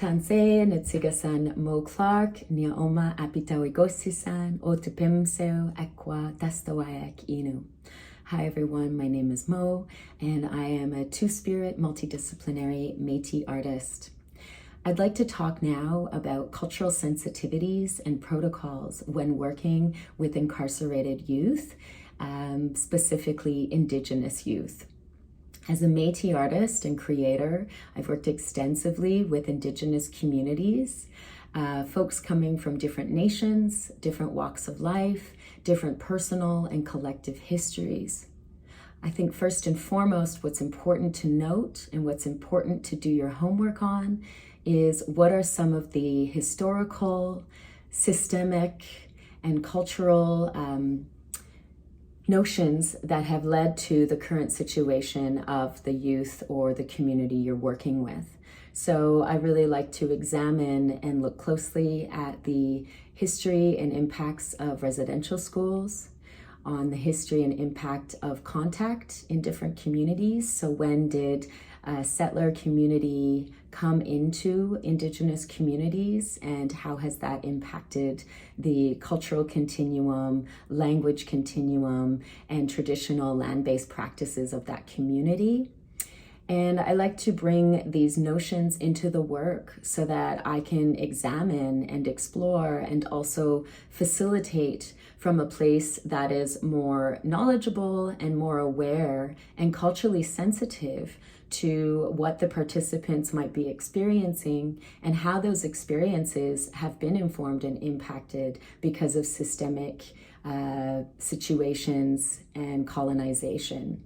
Tansei Nitsiga-san Moe Clark, Nia Oma Apitawigosi-san, Otupimseo Ekwa Tastawayak Inu. Hi everyone, my name is Mo, and I am a two-spirit multidisciplinary Métis artist. I'd like to talk now about cultural sensitivities and protocols when working with incarcerated youth, specifically Indigenous youth. As a Métis artist and creator, I've worked extensively with Indigenous communities, folks coming from different nations, different walks of life, different personal and collective histories. I think first and foremost, what's important to note and what's important to do your homework on is what are some of the historical, systemic, and cultural notions that have led to the current situation of the youth or the community you're working with. So I really like to examine and look closely at the history and impacts of residential schools, on the history and impact of contact in different communities. So when did a settler community come into Indigenous communities, and how has that impacted the cultural continuum, language continuum, and traditional land-based practices of that community? And I like to bring these notions into the work so that I can examine and explore and also facilitate from a place that is more knowledgeable and more aware and culturally sensitive to what the participants might be experiencing and how those experiences have been informed and impacted because of systemic situations and colonization.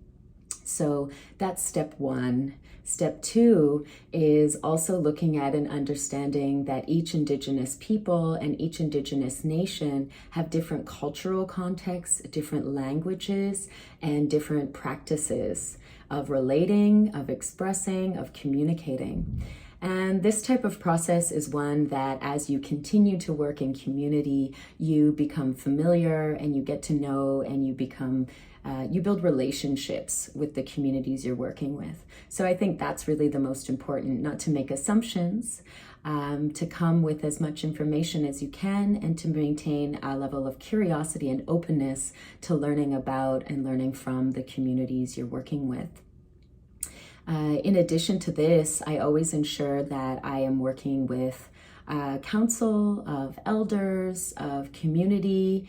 So that's step one. Step two is also looking at and understanding that each Indigenous people and each Indigenous nation have different cultural contexts, different languages, and different practices of relating, of expressing, of communicating. And this type of process is one that as you continue to work in community, you become familiar and you get to know and you become you build relationships with the communities you're working with. So I think that's really the most important, not to make assumptions, to come with as much information as you can and to maintain a level of curiosity and openness to learning about and learning from the communities you're working with. In addition to this, I always ensure that I am working with council of elders, of community,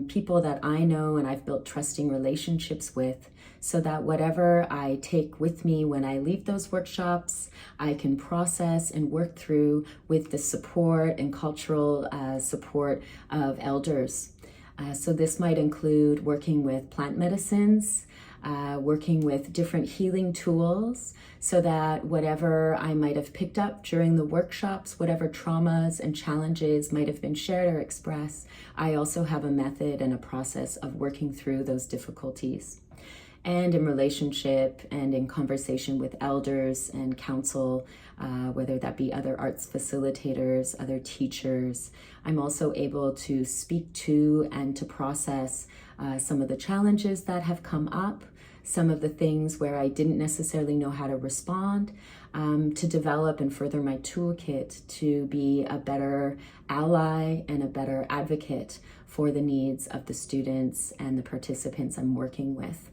people that I know and I've built trusting relationships with, so that whatever I take with me when I leave those workshops, I can process and work through with the support and cultural support of elders. So this might include working with plant medicines, working with different healing tools, so that whatever I might have picked up during the workshops, whatever traumas and challenges might have been shared or expressed, I also have a method and a process of working through those difficulties. And in relationship and in conversation with elders and council, whether that be other arts facilitators, other teachers, I'm also able to speak to and to process some of the challenges that have come up, some of the things where I didn't necessarily know how to respond, to develop and further my toolkit to be a better ally and a better advocate for the needs of the students and the participants I'm working with.